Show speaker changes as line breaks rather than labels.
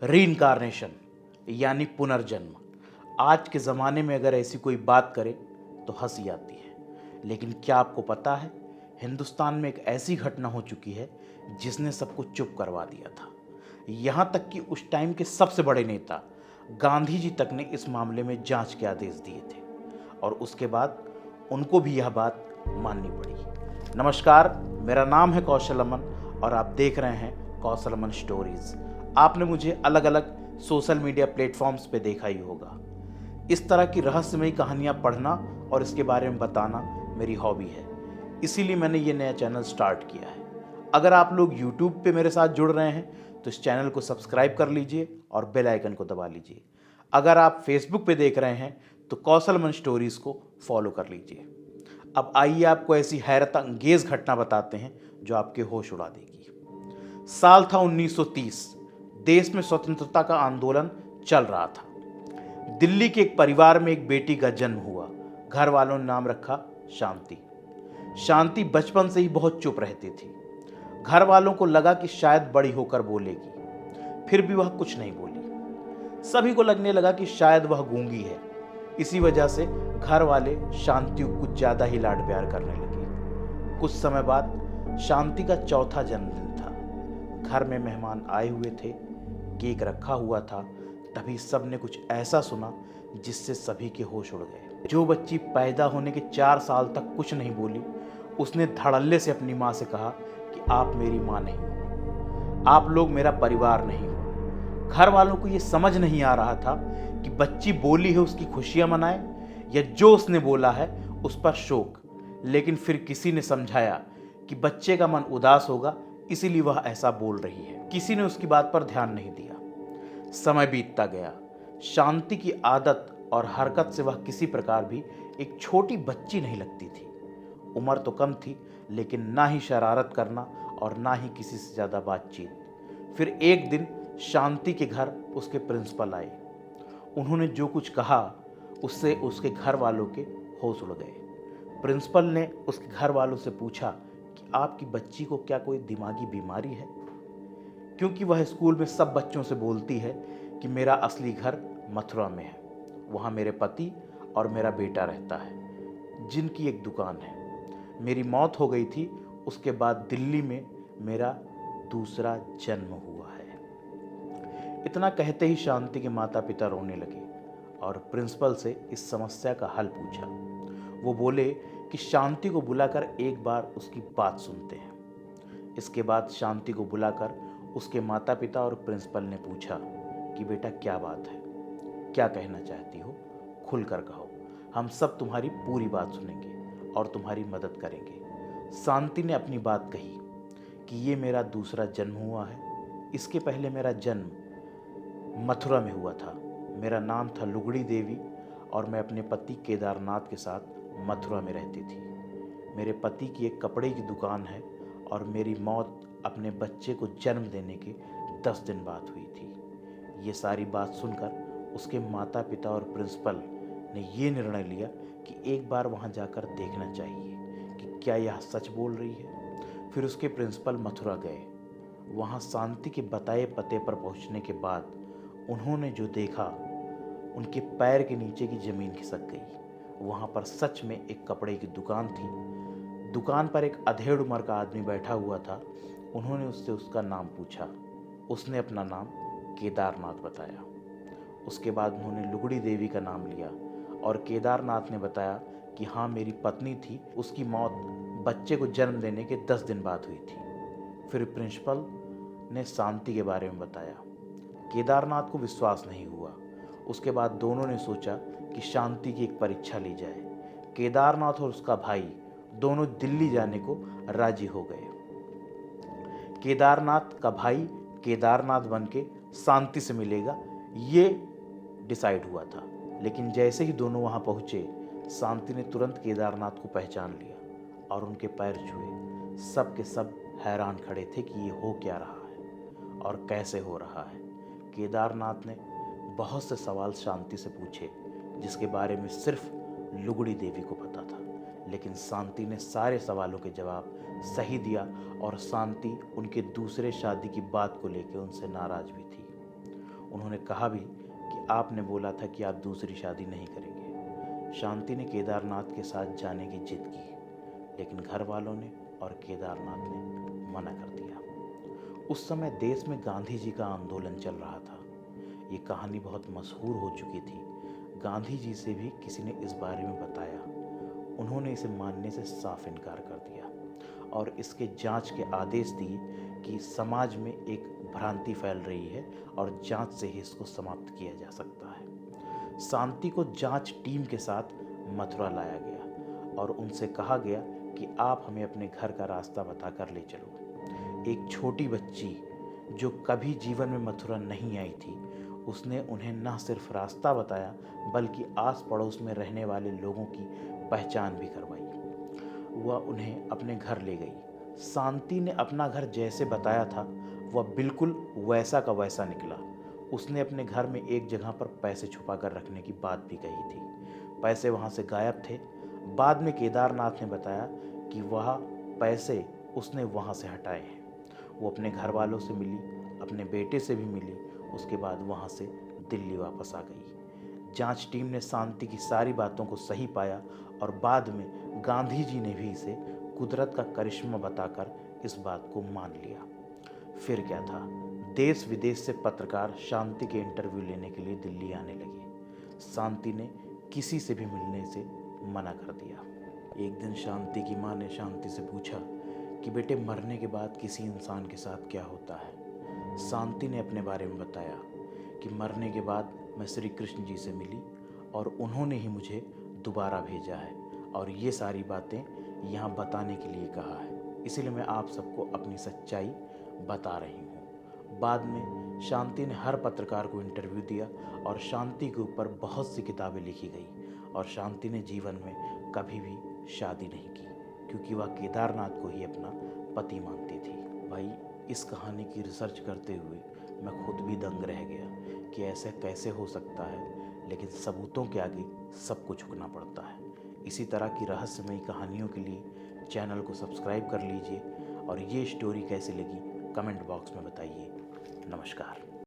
Reincarnation यानी पुनर्जन्म। आज के ज़माने में अगर ऐसी कोई बात करे तो हंसी आती है, लेकिन क्या आपको पता है हिंदुस्तान में एक ऐसी घटना हो चुकी है जिसने सबको चुप करवा दिया था। यहाँ तक कि उस टाइम के सबसे बड़े नेता गांधी जी तक ने इस मामले में जांच के आदेश दिए थे और उसके बाद उनको भी यह बात माननी पड़ी। नमस्कार, मेरा नाम है कौशल अमन और आप देख रहे हैं कौशल अमन स्टोरीज। आपने मुझे अलग अलग सोशल मीडिया प्लेटफॉर्म्स पे देखा ही होगा। इस तरह की रहस्यमयी कहानियाँ पढ़ना और इसके बारे में बताना मेरी हॉबी है, इसीलिए मैंने ये नया चैनल स्टार्ट किया है। अगर आप लोग यूट्यूब पे मेरे साथ जुड़ रहे हैं तो इस चैनल को सब्सक्राइब कर लीजिए और बेल आइकन को दबा लीजिए। अगर आप फेसबुक पे देख रहे हैं तो कौशल अमन स्टोरीज को फॉलो कर लीजिए। अब आइए आपको ऐसी हैरत अंगेज घटना बताते हैं जो आपके होश उड़ा देगी। साल था 1930। देश में स्वतंत्रता का आंदोलन चल रहा था। दिल्ली के एक परिवार में एक बेटी का जन्म हुआ। घर वालों ने नाम रखा शांति। शांति बचपन से ही बहुत चुप रहती थी। घर वालों को लगा कि शायद बड़ी होकर बोलेगी, फिर भी वह कुछ नहीं बोली। सभी को लगने लगा कि शायद वह गूंगी है। इसी वजह से घर वाले शांति को कुछ ज्यादा ही लाड प्यार करने लगे। कुछ समय बाद शांति का चौथा जन्मदिन था। घर में मेहमान आए हुए थे, केक रखा हुआ था। तभी सबने कुछ ऐसा सुना जिससे सभी के होश उड़ गए। जो बच्ची पैदा होने के 4 साल तक कुछ नहीं बोली, उसने धड़ल्ले से अपनी माँ से कहा कि आप मेरी माँ नहीं हो, आप लोग मेरा परिवार नहीं हो। घर वालों को यह समझ नहीं आ रहा था कि बच्ची बोली है उसकी खुशियां मनाए या जो उसने बोला है उस पर शोक। लेकिन फिर किसी ने समझाया कि बच्चे का मन उदास होगा, इसीलिए वह ऐसा बोल रही है। किसी ने उसकी बात पर ध्यान नहीं दिया। समय बीतता गया। शांति की आदत और हरकत से वह किसी प्रकार भी एक छोटी बच्ची नहीं लगती थी। उम्र तो कम थी, लेकिन ना ही शरारत करना और ना ही किसी से ज़्यादा बातचीत। फिर एक दिन शांति के घर उसके प्रिंसिपल आए। उन्होंने जो कुछ कहा उससे उसके घर वालों के होश उड़ गए। प्रिंसिपल ने उसके घर वालों से पूछा कि आपकी बच्ची को क्या कोई दिमागी बीमारी है, क्योंकि वह स्कूल में सब बच्चों से बोलती है कि मेरा असली घर मथुरा में है, वहाँ मेरे पति और मेरा बेटा रहता है जिनकी एक दुकान है। मेरी मौत हो गई थी, उसके बाद दिल्ली में मेरा दूसरा जन्म हुआ है। इतना कहते ही शांति के माता पिता रोने लगे और प्रिंसिपल से इस समस्या का हल पूछा। वो बोले कि शांति को बुलाकर एक बार उसकी बात सुनते हैं। इसके बाद शांति को बुलाकर उसके माता पिता और प्रिंसिपल ने पूछा कि बेटा क्या बात है, क्या कहना चाहती हो, खुलकर कहो, हम सब तुम्हारी पूरी बात सुनेंगे और तुम्हारी मदद करेंगे। शांति ने अपनी बात कही कि ये मेरा दूसरा जन्म हुआ है। इसके पहले मेरा जन्म मथुरा में हुआ था। मेरा नाम था लुगड़ी देवी और मैं अपने पति केदारनाथ के साथ मथुरा में रहती थी। मेरे पति की एक कपड़े की दुकान है और मेरी मौत अपने बच्चे को जन्म देने के 10 दिन बाद हुई थी। ये सारी बात सुनकर उसके माता पिता और प्रिंसिपल ने ये निर्णय लिया कि एक बार वहाँ जाकर देखना चाहिए कि क्या यह सच बोल रही है। फिर उसके प्रिंसिपल मथुरा गए। वहाँ शांति के बताए पते पर पहुँचने के बाद उन्होंने जो देखा, उनके पैर के नीचे की ज़मीन खिसक गई। वहाँ पर सच में एक कपड़े की दुकान थी। दुकान पर एक अधेड़ उम्र का आदमी बैठा हुआ था। उन्होंने उससे उसका नाम पूछा। उसने अपना नाम केदारनाथ बताया। उसके बाद उन्होंने लुगड़ी देवी का नाम लिया और केदारनाथ ने बताया कि हाँ मेरी पत्नी थी, उसकी मौत बच्चे को जन्म देने के 10 दिन बाद हुई थी। फिर प्रिंसिपल ने शांति के बारे में बताया। केदारनाथ को विश्वास नहीं हुआ। उसके बाद दोनों ने सोचा कि शांति की एक परीक्षा ली जाए। केदारनाथ और उसका भाई दोनों दिल्ली जाने को राजी हो गए। केदारनाथ का भाई केदारनाथ बन के शांति से मिलेगा, ये डिसाइड हुआ था। लेकिन जैसे ही दोनों वहाँ पहुँचे, शांति ने तुरंत केदारनाथ को पहचान लिया और उनके पैर छुए। सब के सब हैरान खड़े थे कि ये हो क्या रहा है और कैसे हो रहा है। केदारनाथ ने बहुत से सवाल शांति से पूछे जिसके बारे में सिर्फ लुगड़ी देवी को पता था, लेकिन शांति ने सारे सवालों के जवाब सही दिया और शांति उनके दूसरे शादी की बात को लेकर उनसे नाराज भी थी। उन्होंने कहा भी कि आपने बोला था कि आप दूसरी शादी नहीं करेंगे। शांति ने केदारनाथ के साथ जाने की जिद की, लेकिन घर वालों ने और केदारनाथ ने मना कर दिया। उस समय देश में गांधी जी का आंदोलन चल रहा था। ये कहानी बहुत मशहूर हो चुकी थी। गांधी जी से भी किसी ने इस बारे में बताया। उन्होंने इसे मानने से साफ इनकार कर दिया और इसके जांच के आदेश दिए कि समाज में एक भ्रांति फैल रही है और जांच से ही इसको समाप्त किया जा सकता है। शांति को जांच टीम के साथ मथुरा लाया गया और उनसे कहा गया कि आप हमें अपने घर का रास्ता बताकर ले चलो। एक छोटी बच्ची जो कभी जीवन में मथुरा नहीं आई थी, उसने उन्हें न सिर्फ रास्ता बताया बल्कि आस पड़ोस में रहने वाले लोगों की पहचान भी करवाई। वह उन्हें अपने घर ले गई। शांति ने अपना घर जैसे बताया था वह बिल्कुल वैसा का वैसा निकला। उसने अपने घर में एक जगह पर पैसे छुपा कर रखने की बात भी कही थी। पैसे वहाँ से गायब थे। बाद में केदारनाथ ने बताया कि वह पैसे उसने वहाँ से हटाए हैं। वो अपने घर वालों से मिली, अपने बेटे से भी मिली। उसके बाद वहाँ से दिल्ली वापस आ गई। जांच टीम ने शांति की सारी बातों को सही पाया और बाद में गांधी जी ने भी इसे कुदरत का करिश्मा बताकर इस बात को मान लिया। फिर क्या था, देश विदेश से पत्रकार शांति के इंटरव्यू लेने के लिए दिल्ली आने लगे। शांति ने किसी से भी मिलने से मना कर दिया। एक दिन शांति की माँ ने शांति से पूछा कि बेटे, मरने के बाद किसी इंसान के साथ क्या होता है। शांति ने अपने बारे में बताया कि मरने के बाद मैं श्री कृष्ण जी से मिली और उन्होंने ही मुझे दोबारा भेजा है और ये सारी बातें यहाँ बताने के लिए कहा है, इसीलिए मैं आप सबको अपनी सच्चाई बता रही हूँ। बाद में शांति ने हर पत्रकार को इंटरव्यू दिया और शांति के ऊपर बहुत सी किताबें लिखी गई और शांति ने जीवन में कभी भी शादी नहीं की क्योंकि वह केदारनाथ को ही अपना पति मानती थी। भाई, इस कहानी की रिसर्च करते हुए मैं खुद भी दंग रह गया कि ऐसा कैसे हो सकता है, लेकिन सबूतों के आगे सबको झुकना पड़ता है। इसी तरह की रहस्यमयी कहानियों के लिए चैनल को सब्सक्राइब कर लीजिए और ये स्टोरी कैसी लगी कमेंट बॉक्स में बताइए। नमस्कार।